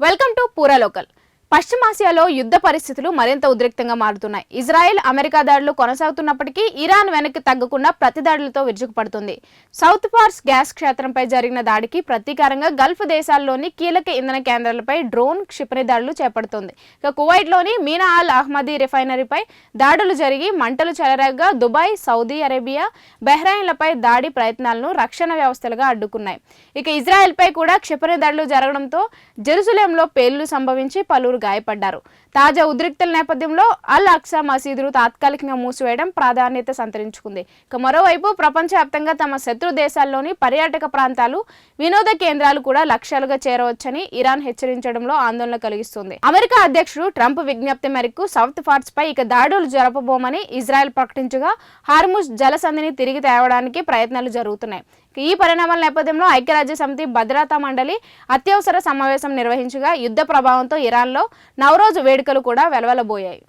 Welcome to పూరా local. పశ్చిమాసియాలో యుద్ధ పరిస్థితులు మరింత ఉద్రిక్తంగా మారుతున్నాయి. ఇజ్రాయెల్ అమెరికా దాడులు కొనసాగుతున్నప్పటికీ ఇరాన్ వెనక్కి తగ్గకుండా ప్రతి దాడులతో విరుచుకుపడుతుంది. సౌత్ పార్స్ గ్యాస్ క్షేత్రంపై జరిగిన దాడికి ప్రతీకారంగా గల్ఫ్ దేశాల్లోని కీలక ఇంధన కేంద్రాలపై డ్రోన్ క్షిపణి దాడులు చేపడుతోంది. ఇక కువైట్లోని మీనా అల్ అహ్మదీ రిఫైనరీపై దాడులు జరిగి మంటలు చెలరేగగా దుబాయ్, సౌదీ అరేబియా, బహ్రెయిన్లపై దాడి ప్రయత్నాలను రక్షణ వ్యవస్థలుగా అడ్డుకున్నాయి. ఇక ఇజ్రాయెల్పై కూడా క్షిపణి దాడులు జరగడంతో జెరూసలేంలో పేలుళ్లు సంభవించి పలువురు గాయపడ్డారు. తాజా ఉద్రిక్తల నేపథ్యంలో అల్ అక్సా మసీదును తాత్కాలికంగా మూసివేయడం ప్రాధాన్యత సంతరించుకుంది. ఇక మరోవైపు ప్రపంచవ్యాప్తంగా తమ శత్రు దేశాల్లోని పర్యాటక ప్రాంతాలు, వినోద కేంద్రాలు కూడా లక్ష్యాలుగా చేరవచ్చని ఇరాన్ హెచ్చరించడంలో ఆందోళన కలిగిస్తుంది. అమెరికా అధ్యక్షుడు ట్రంప్ విజ్ఞప్తి మేరకు సౌత్ పార్స్ పై ఇక దాడులు జరపబోమని ఇజ్రాయెల్ ప్రకటించగా హార్ముజ్ జలసంధిని తిరిగి తేవడానికి ప్రయత్నాలు జరుగుతున్నాయి. ఈ పరిణామాల నేపథ్యంలో ఐక్యరాజ్య సమితి భద్రతా మండలి అత్యవసర సమావేశం నిర్వహించగా యుద్ధ ప్రభావంతో ఇరాన్లో నవరోజ్ వేడుకలు కూడా వెలవెలబోయాయి.